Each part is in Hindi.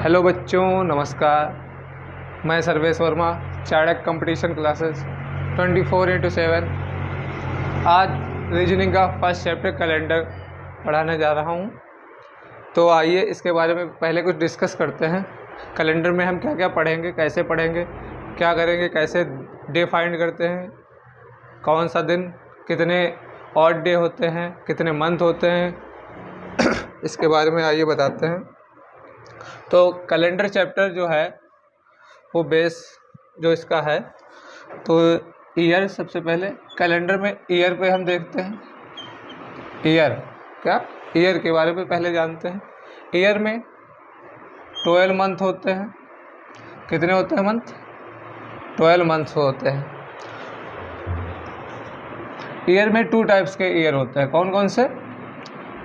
हेलो बच्चों, नमस्कार। मैं सर्वेश वर्मा, चाणक्य कंपटीशन क्लासेस 24/7 आज रीजनिंग का फर्स्ट चैप्टर कैलेंडर पढ़ाने जा रहा हूँ। तो आइए इसके बारे में पहले कुछ डिस्कस करते हैं। कैलेंडर में हम क्या क्या पढ़ेंगे, कैसे पढ़ेंगे, क्या करेंगे, कैसे डे फाइंड करते हैं, कौन सा दिन, कितने ऑड डे होते हैं, कितने मंथ होते हैं इसके बारे में आइए बताते हैं। तो कैलेंडर चैप्टर जो है वो बेस जो इसका है, तो ईयर सबसे पहले कैलेंडर में ईयर पे हम देखते हैं। ईयर के बारे में पहले जानते हैं। ईयर में 12 मंथ होते हैं। कितने होते हैं मंथ? 12 मंथ्स होते हैं। ईयर में 2 टाइप्स के ईयर होते हैं। कौन कौन से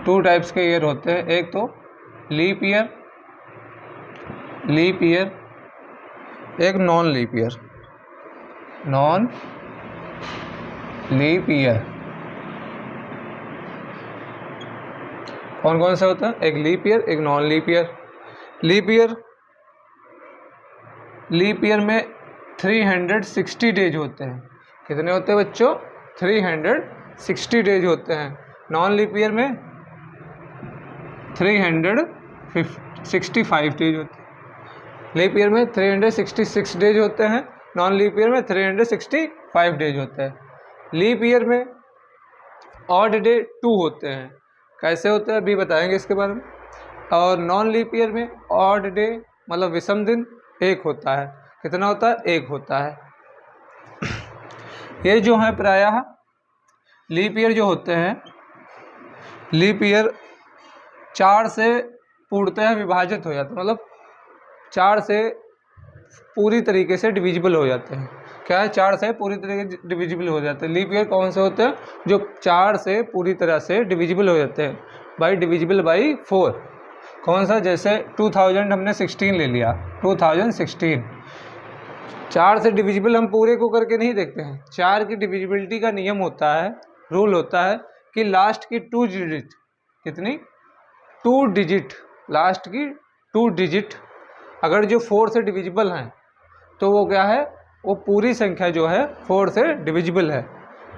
2 टाइप्स के ईयर होते हैं? एक तो लीप ईयर, एक नॉन लीप ईयर। कौन कौन सा होता है? एक लीप ईयर, एक non leap year. Leap year में 360 डेज होते हैं। कितने होते हैं बच्चों? 360 डेज होते हैं। नॉन लीप ईयर में 365 डेज होते हैं। लीप ईयर में 366 डेज होते हैं, नॉन लीप ईयर में 365 डेज होते हैं। लीप ईयर में ऑड डे 2 होते हैं। कैसे होते हैं अभी बताएंगे इसके बारे में। और नॉन लीप ईयर में ऑड डे मतलब विषम दिन 1 होता है। कितना होता है? 1 होता है। ये जो है प्रायः लीप ईयर जो होते हैं, लीप ईयर 4 से पूर्णतः विभाजित हो जाते हैं, मतलब 4 से पूरी तरीके से डिविजिबल हो जाते हैं। क्या है? 4 से पूरी तरीके से डिविजिबल हो जाते हैं। लीप ईयर कौन से होते हैं? जो 4 से पूरी तरह से डिविजिबल हो जाते हैं, डिविजिबल बाई 4। कौन सा? जैसे 2000 हमने 16 ले लिया, 2016 4 से डिविजिबल हम पूरे को करके नहीं देखते हैं। 4 की डिविजिबिलिटी का नियम होता है, रूल होता है कि लास्ट की 2 डिजिट, कितनी? 2 डिजिट, लास्ट की 2 डिजिट अगर जो 4 से डिविजिबल हैं तो वो क्या है? वो पूरी संख्या जो है 4 से डिविजिबल है।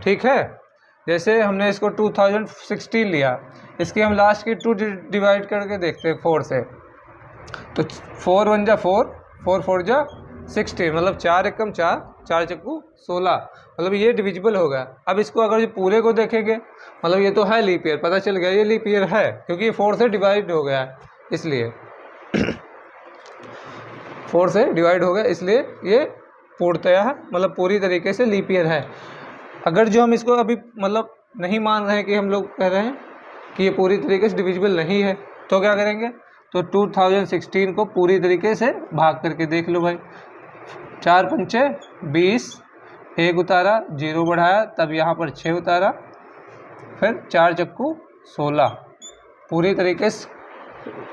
ठीक है। जैसे हमने इसको 2016 लिया, इसकी हम लास्ट की 2 डिवाइड करके देखते हैं 4 से, तो 4 1 जा 4, 4 4 जा 16, मतलब 4 एकम 4, 4 चक्कू 16, मतलब ये डिविजिबल होगा। अब इसको अगर ये पूरे को देखेंगे, मतलब ये तो है लीप ईयर, पता चल गया ये लीप ईयर है क्योंकि ये 4 से डिवाइड हो गया है, इसलिए 4 से डिवाइड हो गया, इसलिए ये पूर्णतः मतलब पूरी तरीके से लीप ईयर है। अगर जो हम इसको अभी मतलब नहीं मान रहे हैं कि हम लोग कह रहे हैं कि ये पूरी तरीके से डिविजिबल नहीं है, तो क्या करेंगे? तो 2016 को पूरी तरीके से भाग करके देख लो भाई। 4 पंचे 20, 1 उतारा, 0 बढ़ाया, तब यहाँ पर 6 उतारा, फिर 4 चक्कू 16, पूरी तरीके से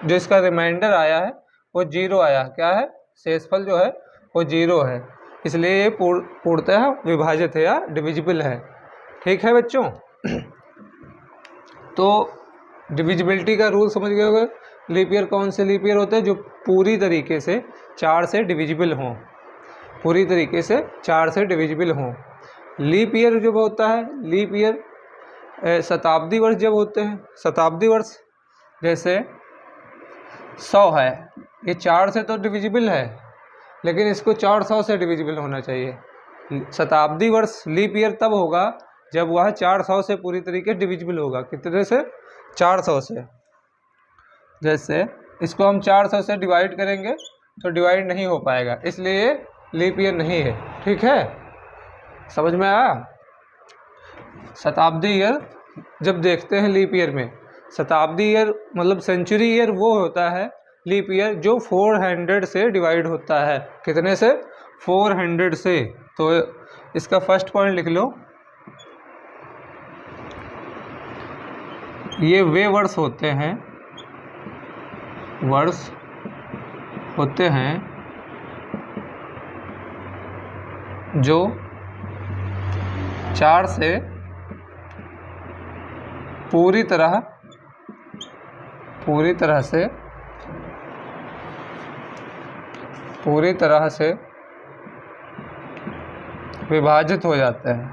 जो इसका रिमाइंडर आया है वो 0 आया। क्या है? शेषफल जो है वो 0 है, इसलिए ये पूर्णतः विभाजित है या डिविजिबल है। ठीक है बच्चों। तो डिविजिबिलिटी का रूल समझ गए होंगे। लीप ईयर कौन से लीप ईयर होते हैं? जो पूरी तरीके से 4 से डिविजिबल हों, पूरी तरीके से 4 से डिविजिबल हों। लीप ईयर जो होता है, लीप ईयर शताब्दी वर्ष जब होते हैं, शताब्दी वर्ष जैसे 100 है, ये 4 से तो डिविजिबल है, लेकिन इसको 400 से डिविजिबल होना चाहिए। शताब्दी वर्ष लीप ईयर तब होगा जब वह 400 से पूरी तरीके डिविजिबल होगा। कितने से? 400 से। जैसे इसको हम 400 से डिवाइड करेंगे तो डिवाइड नहीं हो पाएगा, इसलिए लीप ईयर नहीं है। ठीक है, समझ में आया? शताब्दी ईयर जब देखते हैं लीप ईयर में, शताब्दी ईयर मतलब सेंचुरी ईयर वो होता है लीप ईयर जो 400 से डिवाइड होता है। कितने से? 400 से। तो इसका फर्स्ट पॉइंट लिख लो, ये वे वर्ष होते हैं, वर्ष होते हैं जो 4 से पूरी तरह से पूरी तरह से विभाजित हो जाते हैं।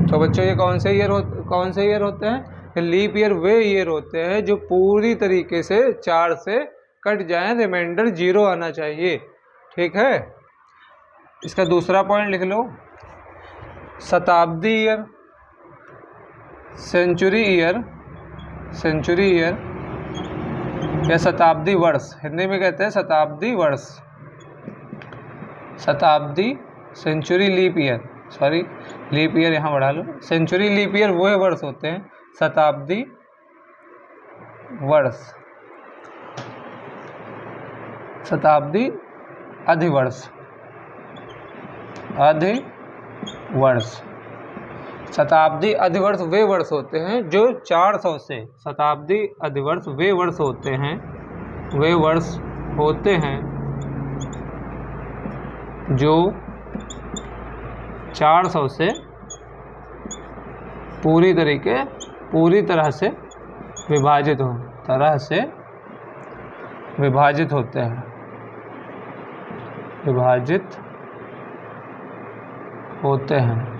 तो बच्चों ये कौन से ईयर होते हैं? लीप ईयर वे ईयर होते हैं जो पूरी तरीके से 4 से कट जाएं, रिमाइंडर 0 आना चाहिए। ठीक है, इसका दूसरा पॉइंट लिख लो, शताब्दी ईयर, सेंचुरी ईयर या शताब्दी वर्ष, हिंदी में कहते हैं शताब्दी वर्ष, शताब्दी, century leap year, sorry leap year यहाँ बढ़ा लो, सेंचुरी लीप ईयर वो वर्ष होते हैं, शताब्दी वर्ष, शताब्दी अधिवर्ष, शताब्दी अधिवर्ष वे वर्ष होते हैं जो 400 से, शताब्दी अधिवर्ष वे वर्ष होते हैं जो 400 से पूरी तरह से विभाजित होते हैं।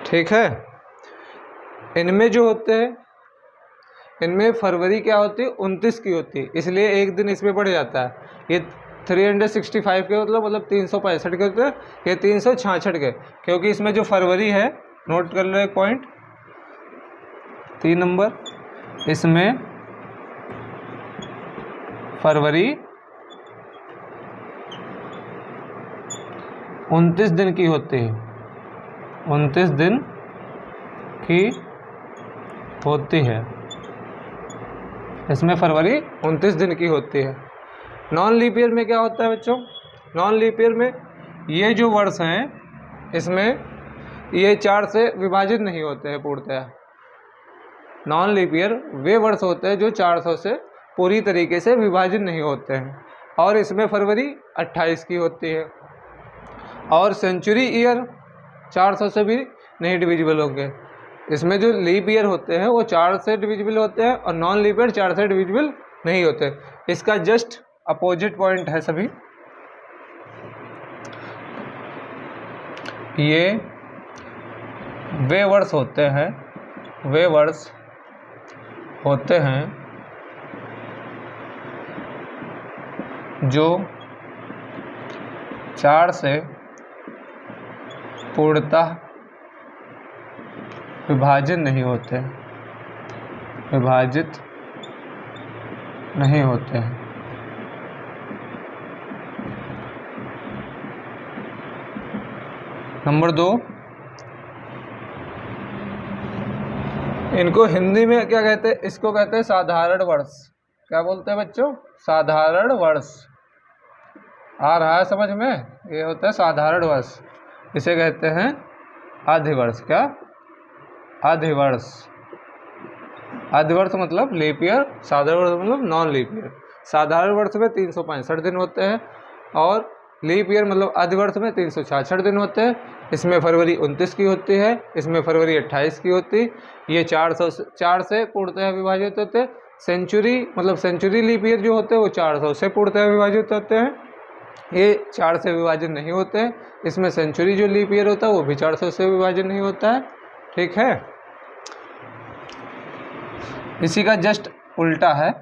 ठीक है, इनमें जो होते हैं, इनमें फरवरी क्या होती है? 29 की होती है, इसलिए एक दिन इसमें बढ़ जाता है। ये 365 के मतलब 365 के होते हैं, ये 366 के, क्योंकि इसमें जो फरवरी है, नोट कर लो एक पॉइंट 3 नंबर, इसमें फरवरी 29 दिन की होती है, 29 दिन की होती है, इसमें फरवरी 29 दिन की होती है। नॉन लीप ईयर में क्या होता है बच्चों? नॉन लीप ईयर में ये जो वर्ष हैं, इसमें ये 4 से विभाजित नहीं होते हैं पूर्णतः। नॉन लीप ईयर वे वर्ष होते हैं जो 400 से पूरी तरीके से विभाजित नहीं होते हैं, और इसमें फरवरी 28 की होती है। और सेंचुरी ईयर 400 से भी नहीं डिविजिबल होंगे। इसमें जो लीप ईयर होते हैं वो 4 से डिविजिबल होते हैं, और नॉन लीप ईयर 4 से डिविजिबल नहीं होते। इसका जस्ट अपोजिट पॉइंट है सभी। ये वे वर्ष होते हैं जो 4 से पूर्णतः विभाजित नहीं होते हैं। नंबर 2, इनको हिंदी में क्या कहते हैं? इसको कहते हैं साधारण वर्ष। क्या बोलते हैं बच्चों? साधारण वर्ष। आ रहा है समझ में? ये होता है साधारण वर्ष, इसे कहते हैं अधिवर्ष। क्या? अधिवर्ष। अधिवर्ष मतलब लीप ईयर, साधारण वर्ष मतलब नॉन लीप ईयर। साधारण वर्ष में 365 दिन होते हैं, और लीप ईयर मतलब अधिवर्ष में 366 दिन होते हैं। इसमें फरवरी 29 की होती है, इसमें फरवरी 28 की होती है। ये 4 से पूर्णतः विभाजित होते हैं। सेंचुरी मतलब सेंचुरी लीप ईयर जो होते हैं वो 400 से पूर्णतः विभाजित होते हैं। ये 4 से विभाजित नहीं होते हैं। इसमें सेंचुरी जो लीप ईयर होता है वो भी 400 से विभाजित नहीं होता है। ठीक है, इसी का जस्ट उल्टा है,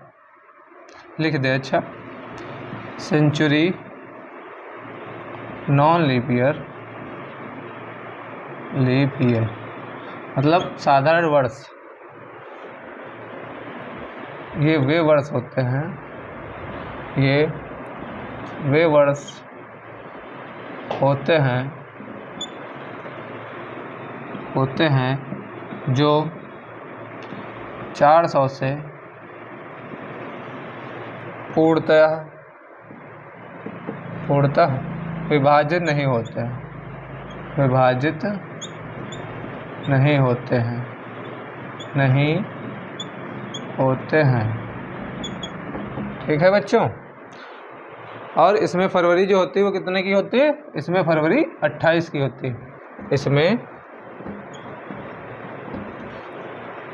लिख दे। अच्छा, सेंचुरी नॉन लीप ईयर मतलब साधारण वर्ष। ये वे वर्ष होते हैं, ये वे वर्ष होते हैं जो 400 से पूर्णतः विभाजित नहीं होते हैं। ठीक है बच्चों, और इसमें फरवरी जो होती है वो कितने की होती है? इसमें फरवरी 28 की होती है। इसमें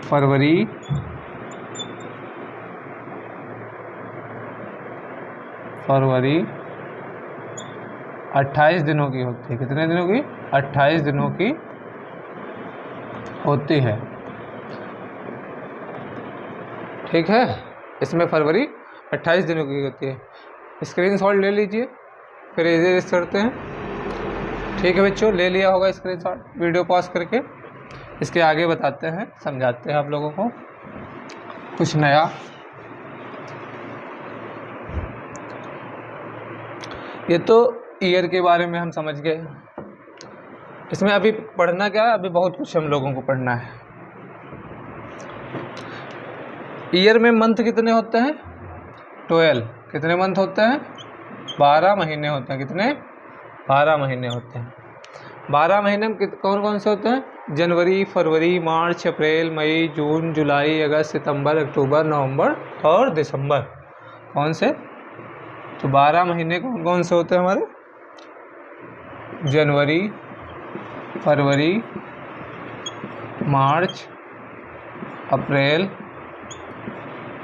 फरवरी, फरवरी 28 दिनों की होती है। कितने दिनों की? 28 दिनों की होती है। ठीक है, इसमें फरवरी 28 दिनों की होती है। स्क्रीनशॉट ले लीजिए, फिर इरेज करते हैं। ठीक है बच्चों, ले लिया होगा स्क्रीनशॉट, वीडियो पॉज करके। इसके आगे बताते हैं, समझाते हैं आप लोगों को कुछ नया। ये तो ईयर के बारे में हम समझ गए। इसमें अभी पढ़ना क्या है? अभी बहुत कुछ हम लोगों को पढ़ना है। ईयर में मंथ कितने होते हैं? 12। कितने मंथ होते हैं? 12 महीने होते हैं। कितने? 12 महीने होते हैं। 12 महीने में कौन कौन से होते हैं? जनवरी, फरवरी, मार्च, अप्रैल, मई, जून, जुलाई, अगस्त, सितंबर, अक्टूबर, नवंबर और दिसंबर। कौन से? तो 12 महीने कौन कौन से होते हैं हमारे? जनवरी, फरवरी, मार्च, अप्रैल,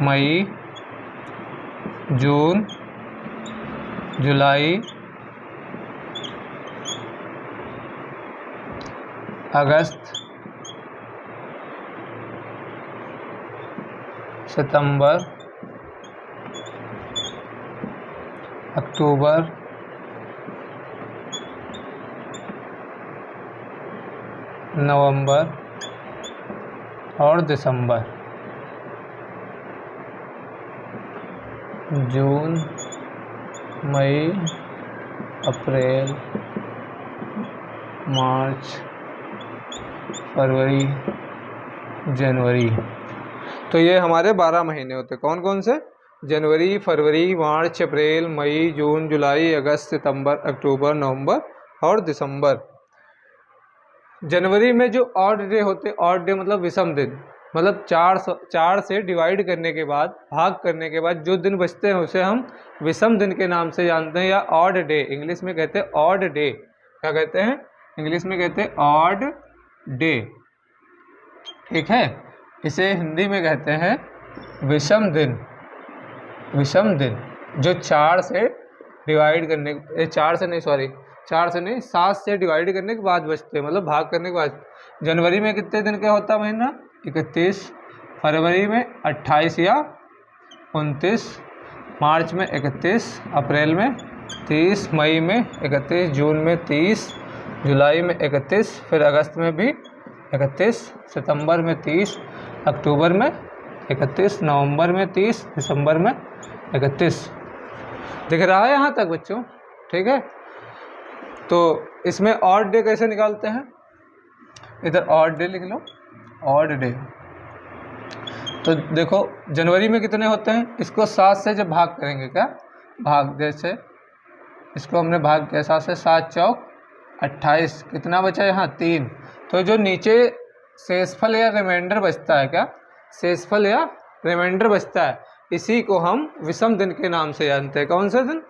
मई, जून, जुलाई, अगस्त, सितंबर, अक्टूबर, नवंबर और दिसंबर। जून, मई, अप्रैल, मार्च, फरवरी, जनवरी। तो ये हमारे 12 महीने होते हैं। कौन कौन से? जनवरी, फरवरी, मार्च, अप्रैल, मई, जून, जुलाई, अगस्त, सितंबर, अक्टूबर, नवंबर और दिसंबर। जनवरी में जो ऑड डे होते हैं, ऑड डे मतलब विषम दिन, मतलब 4 से डिवाइड करने के बाद, भाग करने के बाद जो दिन बचते हैं उसे हम विषम दिन के नाम से जानते हैं, या ऑड डे। इंग्लिश में कहते हैं ऑड डे। क्या कहते हैं? इंग्लिश में कहते हैं ऑड डे। ठीक है, इसे हिंदी में कहते हैं विषम दिन। विषम दिन जो 4 से डिवाइड करने, 4 से नहीं, सॉरी 4 से नहीं, 7 से डिवाइड करने के बाद बचते हैं, मतलब भाग करने के बाद। जनवरी में कितने दिन का होता है महीना? 31, फरवरी में 28 या 29, मार्च में 31, अप्रैल में 30, मई में 31, जून में 30, जुलाई में 31, फिर अगस्त में भी 31, सितंबर में 30, अक्टूबर में 31, नवंबर में 30, दिसंबर में 31। दिख रहा है यहाँ तक बच्चों? ठीक है, तो इसमें ऑड डे कैसे निकालते हैं? इधर ऑड डे लिख लो, ऑड डे। तो देखो जनवरी में कितने होते हैं? इसको 7 से जब भाग करेंगे, क्या भाग, जैसे इसको हमने भाग किया 7 से, 7 चौक 28, कितना बचा यहाँ? 3। तो जो नीचे शेषफल या रिमाइंडर बचता है, क्या शेषफल या रिमाइंडर बचता है, इसी को हम विषम दिन के नाम से जानते हैं। कौन सा दिन?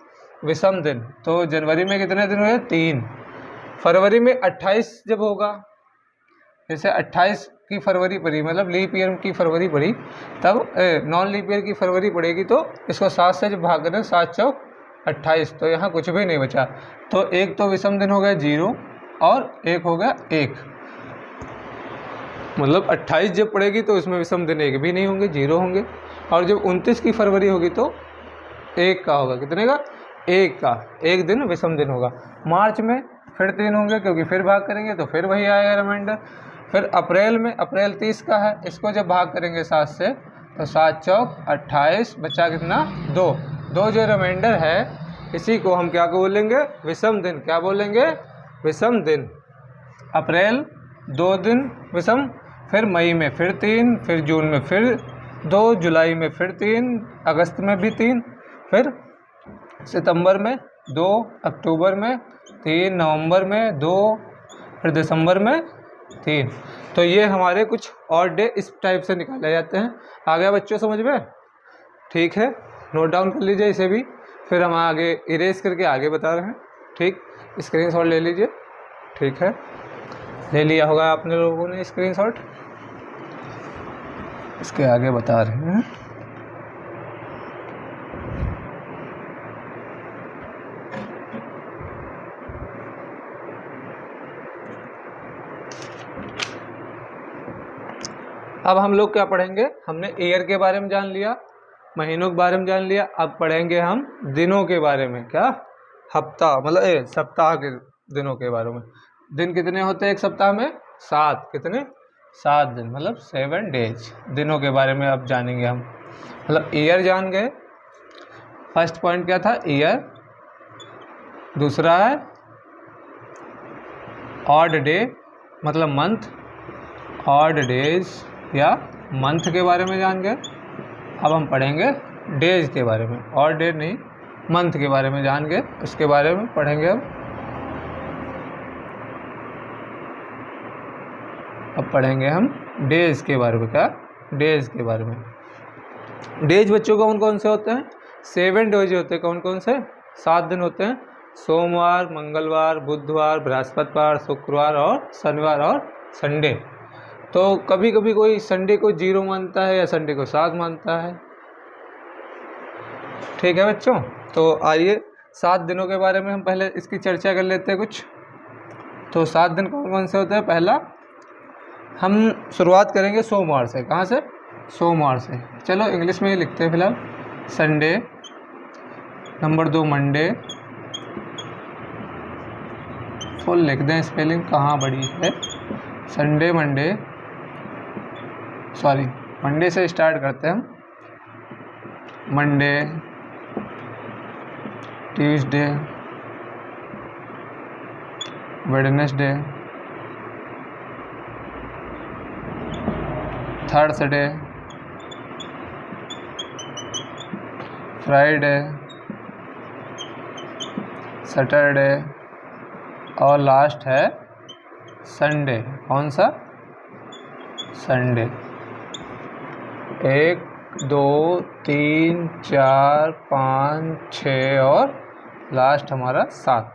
विषम दिन। तो जनवरी में कितने दिन हुए? 3। फरवरी में 28 जब होगा, जैसे 28 की फरवरी पड़ी, मतलब लीप ईयर की फरवरी पड़ी, तब नॉन लीप ईयर की फरवरी पड़ेगी, तो इसको 7 से जब भाग करें, 7 चौक 28, तो यहाँ कुछ भी नहीं बचा। तो एक तो विषम दिन हो गया 0 और एक हो गया 1, मतलब 28 जब पड़ेगी तो इसमें विषम दिन एक भी नहीं होंगे, 0 होंगे। और जब 29 की फरवरी होगी तो 1 का होगा। कितने का? 1 का, 1 दिन विषम दिन होगा। मार्च में फिर 3 होंगे, क्योंकि फिर भाग करेंगे तो फिर वही आएगा रिमाइंडर। फिर अप्रैल में, अप्रैल 30 का है, इसको जब भाग करेंगे 7 से, तो 7 चौक 28, बचा कितना? 2 जो रिमाइंडर है, इसी को हम क्या बोलेंगे? विषम दिन। क्या बोलेंगे? विषम दिन। अप्रैल 2 दिन विषम, फिर मई में फिर 3, फिर जून में फिर 2, जुलाई में फिर 3, अगस्त में भी 3, फिर सितंबर में 2, अक्टूबर में 3, नवंबर में 2, फिर दिसंबर में 3। तो ये हमारे कुछ और डे इस टाइप से निकाले जाते हैं। आ गया बच्चों समझ में? ठीक है, नोट डाउन कर लीजिए इसे भी, फिर हम आगे इरेज करके आगे बता रहे हैं। ठीक, स्क्रीनशॉट ले लीजिए। ठीक है। ले लिया होगा आपने लोगों ने स्क्रीनशॉट। इसके आगे बता रहे हैं। अब हम लोग क्या पढ़ेंगे, हमने ईयर के बारे में जान लिया, महीनों के बारे में जान लिया, अब पढ़ेंगे हम दिनों के बारे में। क्या? हफ्ता मतलब सप्ताह के दिनों के बारे में। दिन कितने होते हैं एक सप्ताह में? 7। कितने? 7 दिन, मतलब 7 डेज। दिनों के बारे में अब जानेंगे हम। मतलब ईयर जान गए, फर्स्ट पॉइंट क्या था? ईयर। दूसरा है ऑड डे मतलब मंथ, ऑड डेज या मंथ के बारे में जान गए। अब हम पढ़ेंगे डेज के बारे में, ऑड डे नहीं, मंथ के बारे में जान गए, उसके बारे में पढ़ेंगे अब पढ़ेंगे हम डेज के बारे में। क्या? डेज के बारे में। डेज बच्चों कौन कौन से होते हैं? 7 डेज होते हैं। कौन कौन से? 7 दिन होते हैं। सोमवार, मंगलवार, बुधवार, बृहस्पतिवार, शुक्रवार और शनिवार और संडे। तो कभी कभी कोई संडे को 0 मानता है या संडे को 7 मानता है। ठीक है बच्चों, तो आइए 7 दिनों के बारे में हम पहले इसकी चर्चा कर लेते हैं कुछ। तो 7 दिन कौन कौन से होते हैं? पहला हम शुरुआत करेंगे सोमवार से। कहाँ से? सोमवार से। चलो इंग्लिश में ही लिखते हैं फिलहाल। संडे। Number 2 Monday. फुल लिख दें, स्पेलिंग कहाँ बड़ी है। संडे, मंडे, सॉरी मंडे से स्टार्ट करते हैं हम। Monday, Tuesday, Wednesday, Thursday, Friday, Saturday और लास्ट है संडे। कौन सा? संडे। 1 2 3 4 5 6 और लास्ट हमारा 7।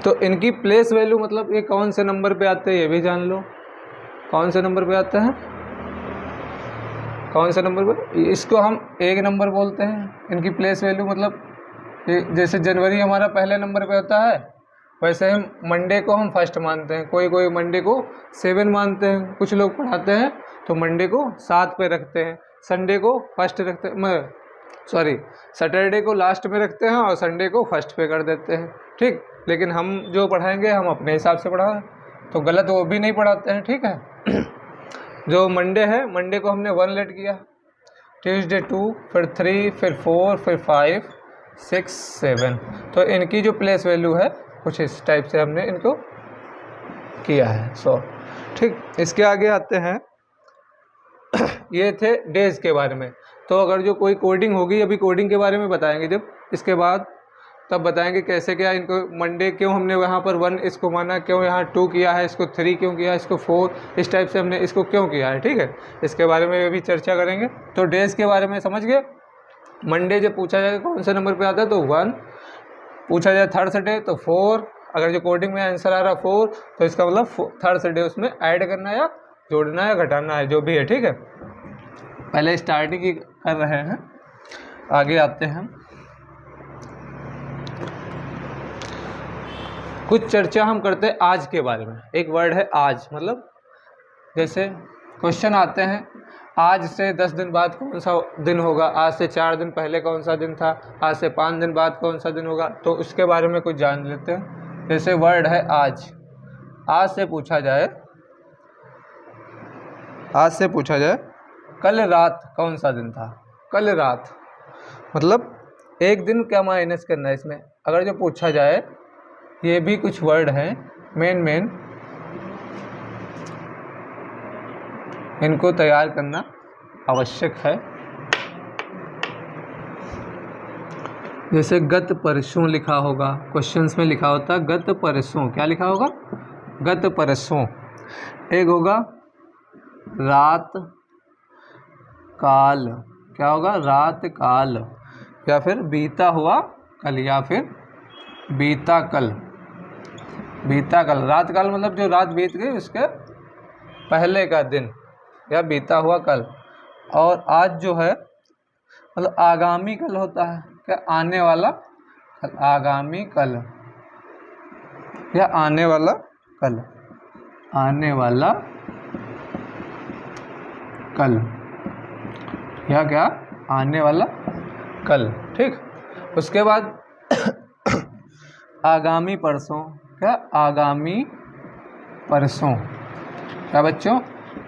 तो इनकी प्लेस वैल्यू मतलब ये कौन से नंबर पे आते हैं ये भी जान लो। कौन से नंबर पे आते हैं? कौन से नंबर पे? इसको हम 1 नंबर बोलते हैं। इनकी प्लेस वैल्यू मतलब जैसे जनवरी हमारा पहले नंबर पे होता है, वैसे हम मंडे को हम फर्स्ट मानते हैं। कोई कोई मंडे को 7 मानते हैं। कुछ लोग पढ़ाते हैं तो मंडे को 7 पे रखते हैं, संडे को फर्स्ट रखते हैं, सॉरी सैटरडे को लास्ट में रखते हैं और संडे को फर्स्ट पे कर देते हैं। ठीक, लेकिन हम जो पढ़ाएंगे हम अपने हिसाब से पढ़ा, तो गलत वो भी नहीं पढ़ाते हैं। ठीक है। जो मंडे है, मंडे को हमने 1 लेट किया, ट्यूसडे 2, फिर 3, फिर 4, फिर 5, 6, 7। तो इनकी जो प्लेस वैल्यू है कुछ इस टाइप से हमने इनको किया है। ठीक, इसके आगे आते हैं। ये थे डेज के बारे में। तो अगर जो कोई कोडिंग होगी, अभी कोडिंग के बारे में बताएंगे जब, इसके बाद तब बताएंगे कैसे क्या इनको मंडे क्यों हमने वहाँ पर 1 इसको माना, क्यों यहाँ 2 किया है, इसको 3 क्यों किया है, इसको 4, इस टाइप से हमने इसको क्यों किया है। ठीक है, इसके बारे में भी चर्चा करेंगे। तो डेज के बारे में समझ गए। मंडे जब पूछा जाए कौन से नंबर पे आता है तो 1, पूछा जाए थर्सडे तो 4, अगर जो कोडिंग में आंसर आ रहा 4 तो इसका मतलब थर्सडे उसमें ऐड करना या जोड़ना या घटाना है, जो भी है। ठीक है, पहले स्टार्टिंग ही कर रहे हैं, आगे आते हैं। कुछ चर्चा हम करते हैं आज के बारे में। एक वर्ड है आज, मतलब जैसे क्वेश्चन आते हैं, आज से 10 दिन बाद कौन सा दिन होगा, आज से 4 दिन पहले कौन सा दिन था, आज से 5 दिन बाद कौन सा दिन होगा। तो उसके बारे में कुछ जान लेते हैं। जैसे वर्ड है आज। आज से पूछा जाए, आज से पूछा जाए कल रात कौन सा दिन था। कल रात मतलब एक दिन क्या माइनस करना है इसमें। अगर जो पूछा जाए, ये भी कुछ वर्ड हैं मेन इनको तैयार करना आवश्यक है। जैसे गत परसों लिखा होगा, क्वेश्चंस में लिखा होता है गत परसों। क्या लिखा होगा? गत परसों। एक होगा रात काल। क्या होगा? रात काल, या फिर बीता हुआ कल, या फिर बीता कल। बीता कल, रात काल मतलब जो रात बीत गई उसके पहले का दिन या बीता हुआ कल। और आज जो है मतलब आगामी कल होता है, क्या आने वाला कल, आगामी कल या आने वाला कल, आने वाला कल या क्या आने वाला कल। ठीक, उसके बाद आगामी परसों, क्या आगामी परसों, क्या बच्चों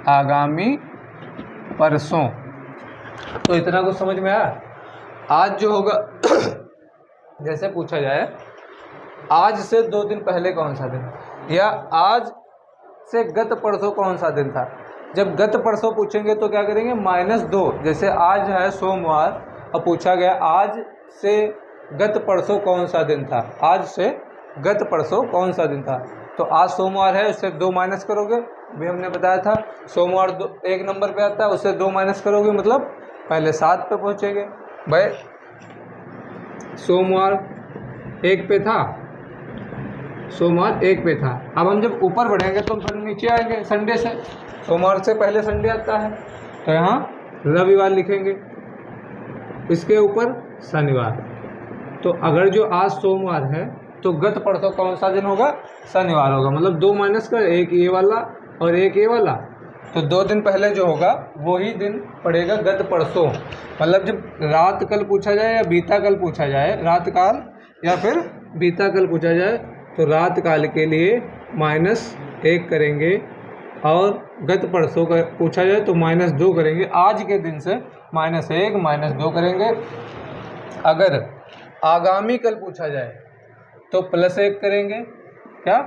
आगामी परसों। तो इतना कुछ समझ में आया। आज जो होगा जैसे पूछा जाए आज से 2 दिन पहले कौन सा दिन, या आज से गत परसों कौन सा दिन था। जब गत परसों पूछेंगे तो क्या करेंगे -2, जैसे आज है सोमवार और पूछा गया आज से गत परसों कौन सा दिन था, आज से गत परसों कौन सा दिन था। तो आज सोमवार है, उससे 2 माइनस करोगे, अभी हमने बताया था सोमवार 1 नंबर पे आता है, उससे 2 माइनस करोगे मतलब पहले 7 पे पहुँचेंगे। भाई सोमवार 1 पे था, सोमवार 1 पे था। अब हम जब ऊपर बढ़ेंगे तो फिर नीचे आएंगे संडे से, सोमवार से पहले संडे आता है तो यहाँ रविवार लिखेंगे, इसके ऊपर शनिवार। तो अगर जो आज सोमवार है तो गत परसों कौन सा दिन होगा, शनिवार होगा। मतलब 2 माइनस कर, एक ये वाला और एक ये वाला, तो 2 दिन पहले जो होगा वही दिन पड़ेगा गत परसों। मतलब जब रात कल पूछा जाए या बीता कल पूछा जाए, रात काल या फिर बीता कल पूछा जाए तो रात काल के लिए -1 करेंगे, और गत परसों का पूछा जाए तो -2 करेंगे। आज के दिन से -1 -2 करेंगे। अगर आगामी कल पूछा जाए तो +1 करेंगे, क्या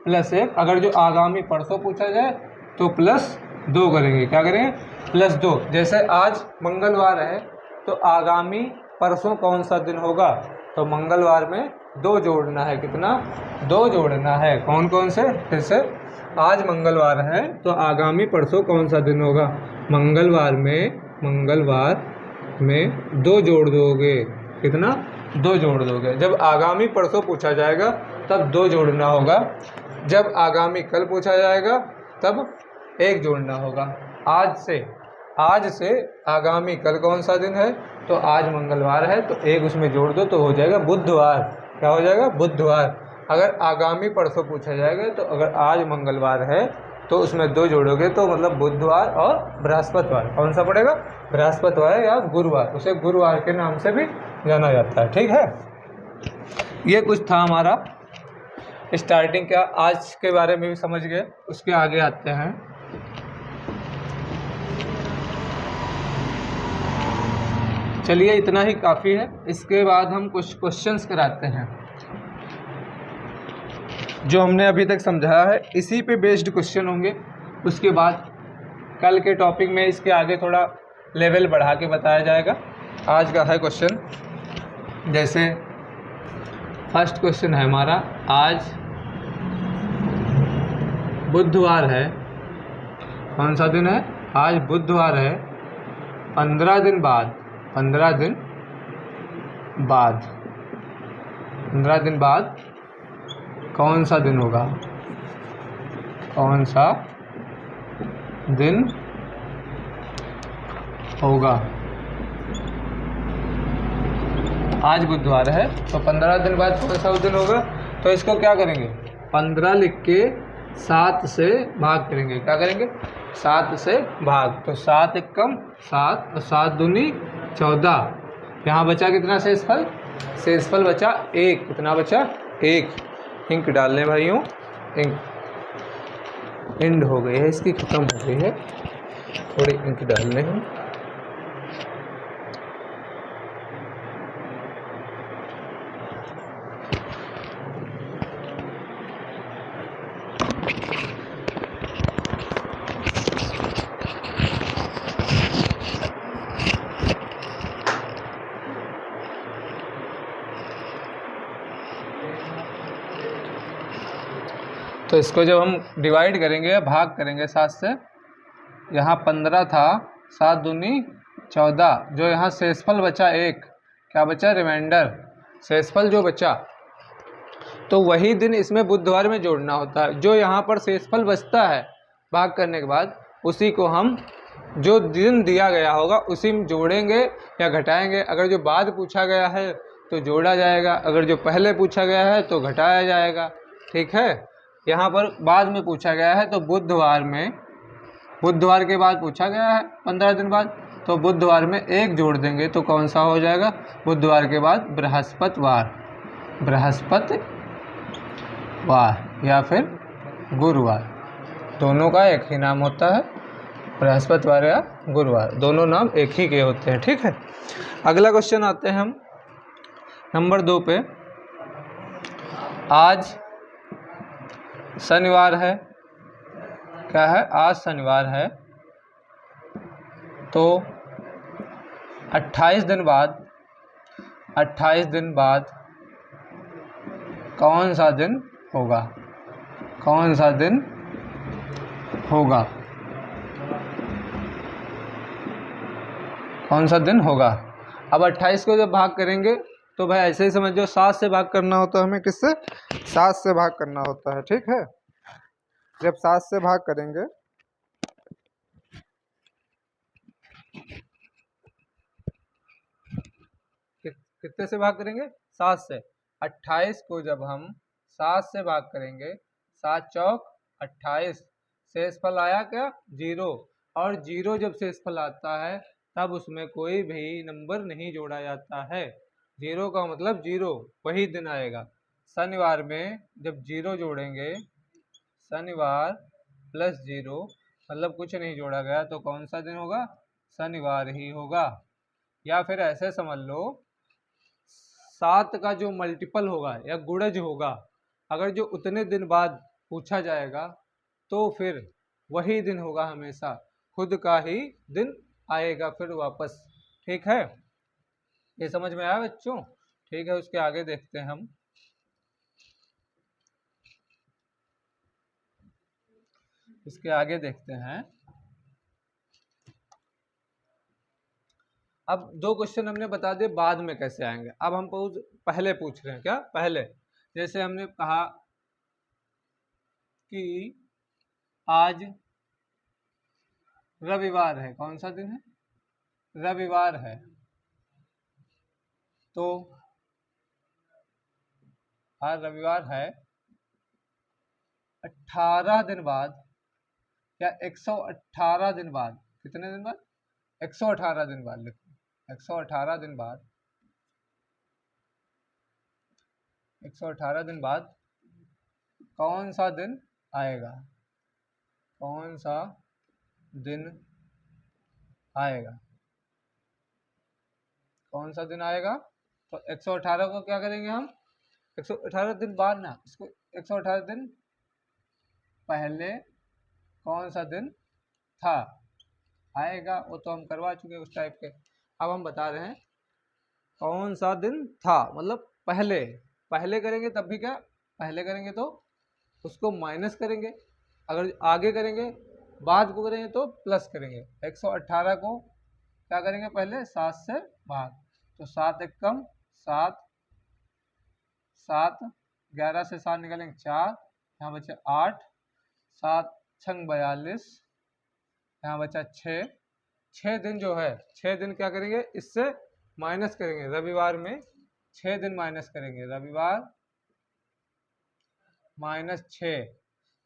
+1। अगर जो आगामी परसों पूछा जाए तो +2 करेंगे, क्या करेंगे +2। जैसे आज मंगलवार है तो आगामी परसों कौन सा दिन होगा, तो मंगलवार में 2 जोड़ना है, कितना 2 जोड़ना है। कौन कौन से, फिर से आज मंगलवार है तो आगामी परसों कौन सा दिन होगा, मंगलवार में 2 जोड़ दोगे, कितना 2 जोड़ दोगे। जब आगामी परसों पूछा जाएगा तब 2 जोड़ना होगा, जब आगामी कल पूछा जाएगा तब 1 जोड़ना होगा। आज से आगामी कल कौन सा दिन है, तो आज मंगलवार है तो 1 उसमें जोड़ दो तो हो जाएगा बुधवार। क्या हो जाएगा, बुधवार। अगर आगामी परसों पूछा जाएगा तो अगर आज मंगलवार है तो उसमें 2 जोड़ोगे तो मतलब बुधवार और बृहस्पतिवार। कौन सा पड़ेगा, बृहस्पतिवार या गुरुवार, उसे गुरुवार के नाम से भी जाना जाता है। ठीक है, ये कुछ था हमारा स्टार्टिंग का, आज के बारे में भी समझ गए। उसके आगे आते हैं, चलिए इतना ही काफ़ी है। इसके बाद हम कुछ क्वेश्चंस कराते हैं जो हमने अभी तक समझाया है, इसी पे बेस्ड क्वेश्चन होंगे। उसके बाद कल के टॉपिक में इसके आगे थोड़ा लेवल बढ़ा के बताया जाएगा। आज का है क्वेश्चन, जैसे फर्स्ट क्वेश्चन है हमारा, आज बुधवार है, कौन सा दिन है, आज बुधवार है, 15 दिन बाद 15 दिन बाद कौन सा दिन होगा, कौन सा दिन होगा। आज बुधवार है तो 15 दिन बाद कौन सा दिन होगा, तो इसको क्या करेंगे 15 लिख के 7 से भाग करेंगे। क्या करेंगे 7 से भाग, तो 7 एकम 7 और 7 दूनी 14। यहाँ बचा कितना शेषफल, शेषफल बचा 1। कितना बचा 1। इंक डालने भाइयों, इंक एंड हो गई है इसकी, ख़त्म हो गई है, थोड़ी इंक डालने हैं। तो इसको जब हम डिवाइड करेंगे, भाग करेंगे 7 से, यहाँ 15 था, 7 दूनी 14, जो यहाँ शेषफल बचा 1, क्या बचा रिमाइंडर, शेषफल जो बचा तो वही दिन इसमें बुधवार में जोड़ना होता है। जो यहाँ पर शेषफल बचता है भाग करने के बाद, उसी को हम जो दिन दिया गया होगा उसी में जोड़ेंगे या घटाएंगे। अगर जो बाद पूछा गया है तो जोड़ा जाएगा, अगर जो पहले पूछा गया है तो घटाया जाएगा। ठीक है, यहाँ पर बाद में पूछा गया है तो बुधवार के बाद पूछा गया है 15 दिन बाद, तो बुधवार में एक जोड़ देंगे तो कौन सा हो जाएगा, बुधवार के बाद बृहस्पतिवार या फिर गुरुवार, दोनों का एक ही नाम होता है। बृहस्पतिवार या गुरुवार दोनों नाम एक ही के होते हैं। ठीक है, अगला क्वेश्चन आते हैं हम नंबर 2 पे। आज शनिवार है, क्या है, आज शनिवार है, तो 28 दिन बाद कौन सा दिन होगा, कौन सा दिन होगा। अब 28 को जब भाग करेंगे तो भाई ऐसे ही समझो 7 से भाग करना होता है हमें, किससे, 7 से भाग करना होता है। ठीक है, जब 7 से भाग करेंगे कितने से भाग करेंगे, 7 से। 28 को जब हम 7 से भाग करेंगे, 7 चौक 28, शेषफल आया क्या, 0, और 0 जब शेषफल आता है तब उसमें कोई भी नंबर नहीं जोड़ा जाता है। 0 का मतलब 0, वही दिन आएगा। शनिवार में जब 0 जोड़ेंगे, शनिवार प्लस 0 मतलब कुछ नहीं जोड़ा गया, तो कौन सा दिन होगा, शनिवार ही होगा। या फिर ऐसे समझ लो 7 का जो मल्टीपल होगा या गुणज होगा, अगर जो उतने दिन बाद पूछा जाएगा तो फिर वही दिन होगा, हमेशा खुद का ही दिन आएगा फिर वापस। ठीक है, ये समझ में आया बच्चों। ठीक है, उसके आगे देखते हैं हम। इसके आगे देखते हैं। अब 2 क्वेश्चन हमने बता दिए बाद में कैसे आएंगे, अब हम पहले पूछ रहे हैं। क्या पहले, जैसे हमने कहा कि आज रविवार है, कौन सा दिन है, रविवार है, तो आज रविवार है, 18 दिन बाद या 118 दिन बाद, कितने दिन बाद, 118 दिन बाद लिखो, 118 दिन बाद, 118 दिन बाद कौन सा दिन आएगा, कौन सा दिन आएगा, कौन सा दिन आएगा। तो 118 को क्या करेंगे हम, 118 दिन बाद ना, इसको 118 दिन पहले कौन सा दिन था आएगा, वो तो हम करवा चुके उस टाइप के। अब हम बता रहे हैं कौन सा दिन था, मतलब पहले करेंगे तब भी क्या, पहले करेंगे तो उसको माइनस करेंगे, अगर आगे करेंगे बाद को करेंगे तो प्लस करेंगे। 118 को क्या करेंगे, पहले 7 से भाग, तो 7 एक कम 7, 11 से 7 निकालेंगे 4, यहाँ बचे 8, 7 छंग 42, यहाँ बचा 6 दिन जो है, 6 दिन क्या करेंगे, इससे माइनस करेंगे, रविवार में 6 दिन माइनस करेंगे, रविवार -6,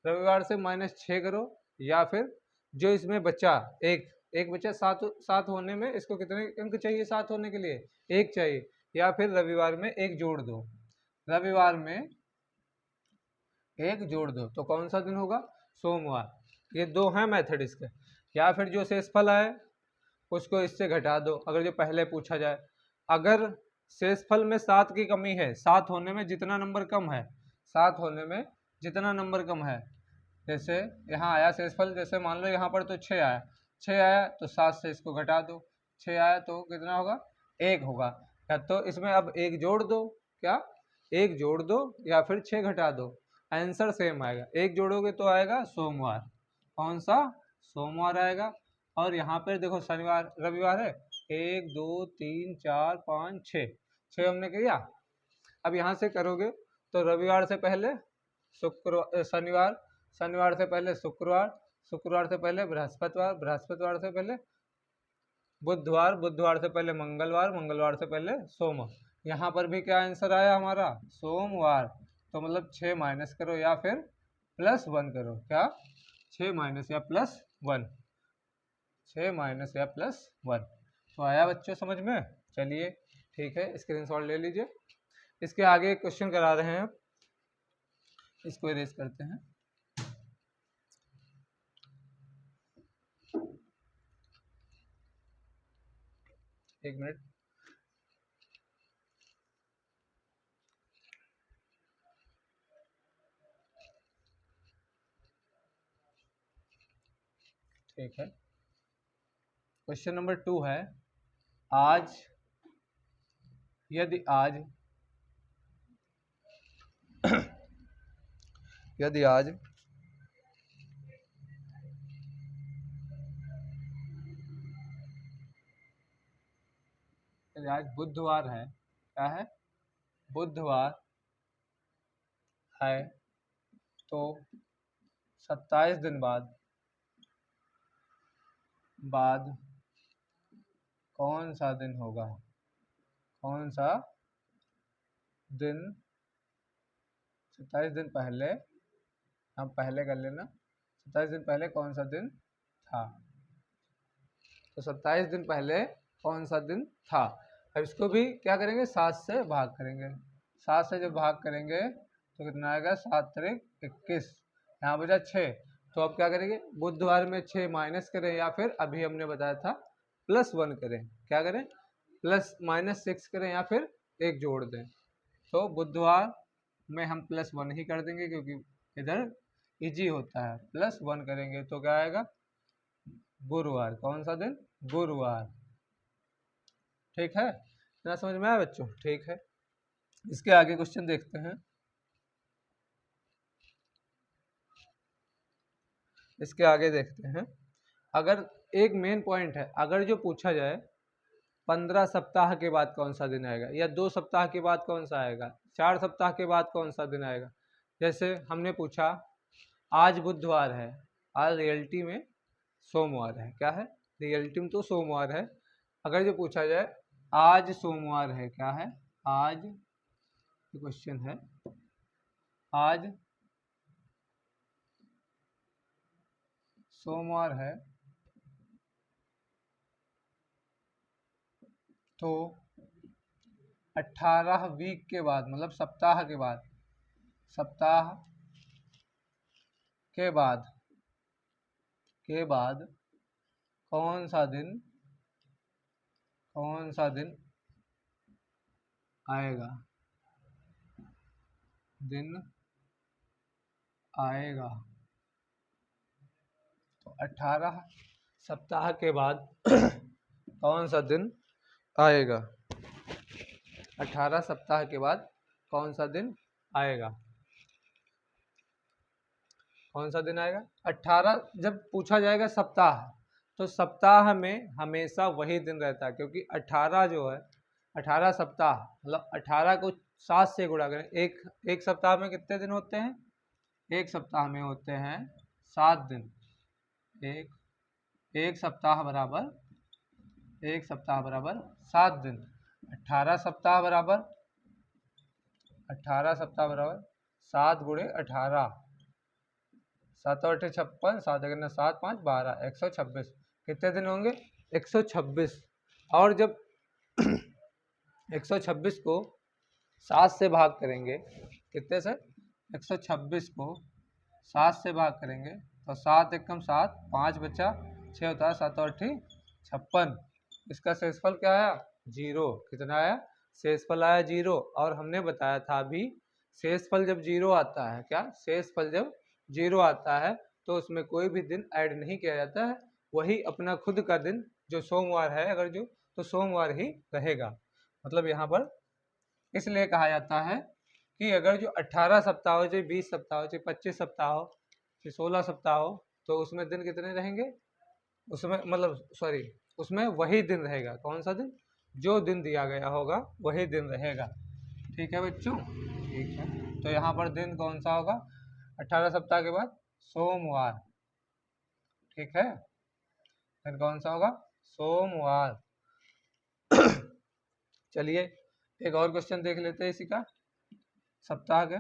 रविवार से -6 करो, या फिर जो इसमें बचा एक बचा 7 होने में, इसको कितने अंक चाहिए 7 होने के लिए, 1 चाहिए, या फिर रविवार में 1 जोड़ दो, रविवार में 1 जोड़ दो तो कौन सा दिन होगा, सोमवार। ये 2 हैं मेथड इसके। या फिर जो शेषफल आए उसको इससे घटा दो, अगर जो पहले पूछा जाए, अगर शेषफल में 7 की कमी है, 7 होने में जितना नंबर कम है, 7 होने में जितना नंबर कम है, जैसे यहाँ आया शेषफल, जैसे मान लो यहाँ पर तो 6 आया, 6 आया तो 7 से इसको घटा दो, 6 आया तो कितना होगा, 1 होगा, या तो इसमें अब 1 जोड़ दो, क्या 1 जोड़ दो या फिर 6 घटा दो, आंसर सेम आएगा। 1 जोड़ोगे तो आएगा सोमवार, कौन सा, सोमवार आएगा। और यहाँ पर देखो शनिवार रविवार है, 1 2 3 4 5 6 हमने किया। अब यहाँ से करोगे तो रविवार से पहले शनिवार, शनिवार से पहले शुक्रवार, शुक्रवार से पहले बृहस्पतिवार, बृहस्पतिवार से पहले बुधवार, बुधवार से पहले मंगलवार, मंगलवार से पहले सोमवार। यहाँ पर भी क्या आंसर आया हमारा, सोमवार। तो मतलब 6 माइनस करो या फिर +1 करो, क्या 6 माइनस या +1, 6 माइनस या +1। तो आया बच्चों समझ में? चलिए ठीक है, स्क्रीनशॉट ले लीजिए। इसके आगे क्वेश्चन करा रहे हैं, इसको इरेज करते हैं। एक मिनट, ठीक है। क्वेश्चन नंबर 2 है, आज यदि आज यदि आज आज बुधवार है, क्या है, बुधवार है, तो 27 दिन बाद कौन सा दिन होगा, कौन सा दिन, 27 दिन पहले, हम पहले कर लेना, 27 दिन पहले कौन सा दिन था। तो 27 दिन पहले कौन सा दिन था। अब इसको भी क्या करेंगे, 7 से भाग करेंगे। 7 से जब भाग करेंगे तो कितना आएगा, 7 तारीख 21, यहाँ बचा 6। तो अब क्या करेंगे, बुधवार में 6 माइनस करें या फिर अभी हमने बताया था +1 करें। क्या करें, -6 करें या फिर 1 जोड़ दें। तो बुधवार में हम +1 ही कर देंगे क्योंकि इधर इजी होता है। +1 करेंगे तो क्या आएगा, गुरुवार। कौन सा दिन, गुरुवार। ठीक है, इतना समझ में आया बच्चों? ठीक है, इसके आगे क्वेश्चन देखते हैं। इसके आगे देखते हैं, अगर एक मेन पॉइंट है, अगर जो पूछा जाए 15 सप्ताह के बाद कौन सा दिन आएगा, या 2 सप्ताह के बाद कौन सा आएगा, 4 सप्ताह के बाद कौन सा दिन आएगा। जैसे हमने पूछा आज बुधवार है, आज रियलिटी में सोमवार है, क्या है, रियलिटी में तो सोमवार है। अगर जो पूछा जाए आज सोमवार है, क्या है, आज क्वेश्चन है, आज सोमवार है, तो 18 वीक के बाद, मतलब सप्ताह के बाद, सप्ताह के बाद कौन सा दिन आएगा, दिन आएगा। तो 18 सप्ताह के बाद कौन सा दिन आएगा, 18 सप्ताह के बाद कौन सा दिन आएगा, कौन सा दिन आएगा। 18 जब पूछा जाएगा सप्ताह, तो सप्ताह में हमेशा वही दिन रहता है, क्योंकि 18 जो है, 18 सप्ताह मतलब 18 को 7 से गुणा करें। एक सप्ताह में कितने दिन होते हैं, एक सप्ताह में होते हैं 7 दिन। एक सप्ताह बराबर 7 दिन। 18 सप्ताह बराबर 7 गुणे 18, 7 और 8 56, 7 अगर 7 5 12, 126। कितने दिन होंगे, 126। और जब 126 को 7 से भाग करेंगे, कितने से, 126 को 7 से भाग करेंगे तो 7 एकम 7, 5 बचा, 6 होता है, 7 और 8 56। इसका शेषफल क्या आया, 0। कितना आया, शेषफल आया 0। और हमने बताया था अभी, शेषफल जब 0 आता है, क्या, शेषफल जब 0 आता है तो उसमें कोई भी दिन ऐड नहीं किया जाता है, वही अपना खुद का दिन जो सोमवार है, अगर जो, तो सोमवार ही रहेगा। मतलब यहाँ पर इसलिए कहा जाता है कि अगर जो 18 सप्ताह हो, चाहे 20 सप्ताह हो, चाहे 25 सप्ताह हो, चाहे 16 सप्ताह हो, तो उसमें दिन कितने रहेंगे, उसमें मतलब सॉरी, उसमें वही दिन रहेगा। कौन सा दिन, जो दिन दिया गया होगा वही दिन रहेगा। ठीक है बच्चों, ठीक है। तो यहाँ पर दिन कौन सा होगा? 18 सप्ताह के बाद सोमवार, ठीक है। दिन कौन सा होगा? सोमवार। चलिए एक और क्वेश्चन देख लेते हैं इसी का, सप्ताह के।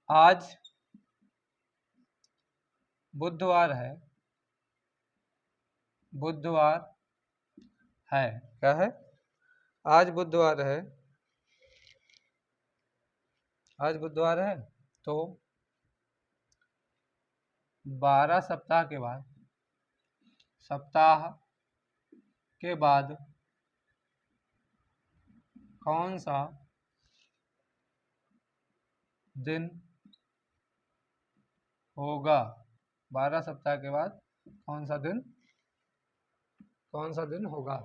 आज बुधवार है, बुधवार है, क्या है? आज बुधवार है, आज बुधवार है। तो 12 सप्ताह के बाद, सप्ताह के बाद कौन सा दिन होगा? 12 सप्ताह के बाद कौन सा दिन होगा?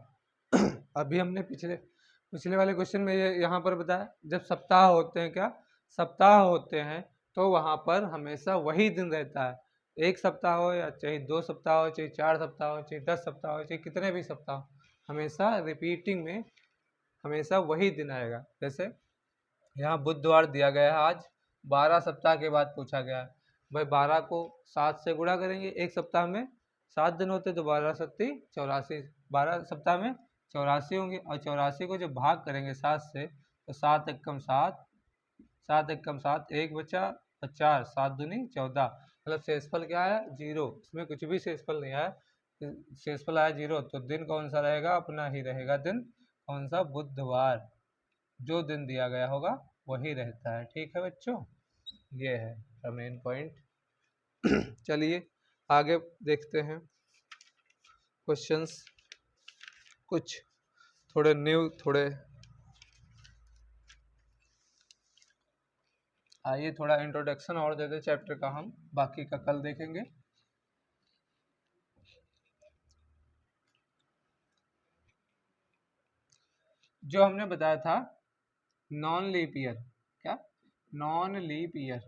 अभी हमने पिछले वाले क्वेश्चन में यहाँ पर बताया, जब सप्ताह होते हैं, क्या सप्ताह होते हैं, तो वहाँ पर हमेशा वही दिन रहता है। एक सप्ताह हो या चाहे 2 सप्ताह हो, चाहे 4 सप्ताह हो, चाहे 10 सप्ताह हो, चाहे कितने भी सप्ताह हो, हमेशा रिपीटिंग में हमेशा वही दिन आएगा। जैसे यहाँ बुधवार दिया गया है, आज 12 सप्ताह के बाद पूछा गया है। भाई 12 को 7 से गुणा करेंगे, एक सप्ताह में 7 दिन होते, तो 12 सत्ती 84, 12 सप्ताह में 84 होंगे। और 84 को जब भाग करेंगे 7 से, तो 7 एकम 7, 7 एकम 7, एक बचा 4, 7 दूनी 14, मतलब शेषफल क्या आया? 0। इसमें कुछ भी शेषफल नहीं आया, शेषफल आया 0। तो दिन कौन सा रहेगा? अपना ही रहेगा दिन, कौन सा? बुधवार। जो दिन दिया गया होगा वही रहता है, ठीक है बच्चों। ये है मेन पॉइंट। चलिए आगे देखते हैं क्वेश्चंस, कुछ थोड़े न्यू, थोड़े आइए थोड़ा इंट्रोडक्शन और दे दे चैप्टर का, हम बाकी का कल देखेंगे। जो हमने बताया था नॉन लीप ईयर, क्या non leap year,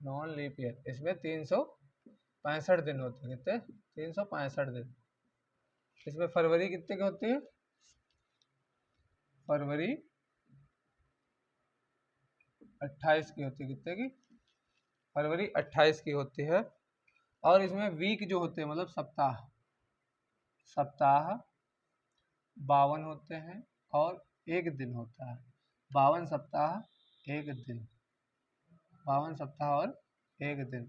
non leap year, इसमें 365 दिन होते हैं। कितने? 365 दिन। इसमें फरवरी कितने की होती है? फरवरी 28 की होती है। कितने की? फरवरी 28 की होती है। और इसमें वीक जो होते हैं, मतलब सप्ताह, सप्ताह 52 होते हैं और एक दिन होता है। 52 सप्ताह एक दिन, 52 सप्ताह और एक दिन।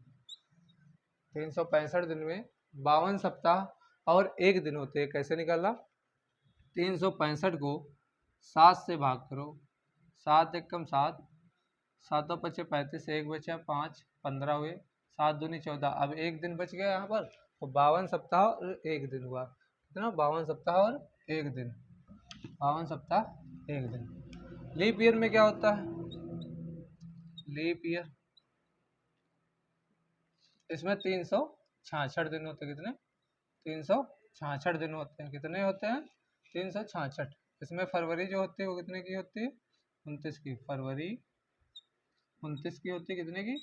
365 दिन में 52 सप्ताह और एक दिन होते हैं। कैसे निकालना? 365 को 7 से भाग करो, 7 एकम 7, 7 पचे 35, एक बचा 5, 15 हुए, 7 दूनी 14। अब एक दिन बच गया यहाँ पर, तो 52 सप्ताह और एक दिन हुआ। कितना? 52 सप्ताह और एक दिन, 52 सप्ताह एक दिन। लीप ईयर में क्या होता है? लीप ईयर, इसमें 366 दिन होते हैं। कितने? 366 दिन होते हैं। कितने होते हैं? 366। इसमें फरवरी जो होती है वो कितने की होती है? 29 की। फरवरी 29 की होती है। कितने की?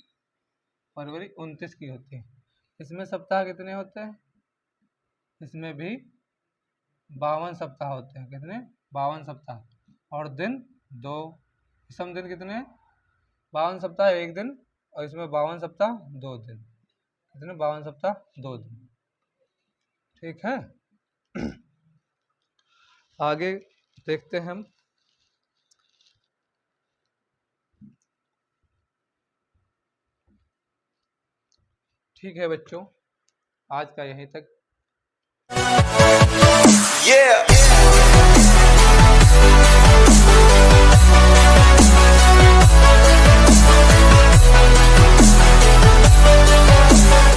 फरवरी 29 की होती है। इसमें सप्ताह कितने होते हैं? इसमें भी 52 सप्ताह होते हैं। कितने? 52 सप्ताह। और दिन 2, सम दिन कितने? 52 सप्ताह एक दिन, और इसमें 52 सप्ताह 2 दिन। कितने? 52 सप्ताह 2 दिन, ठीक है। आगे देखते हैं हम। ठीक है बच्चों, आज का यहीं तक।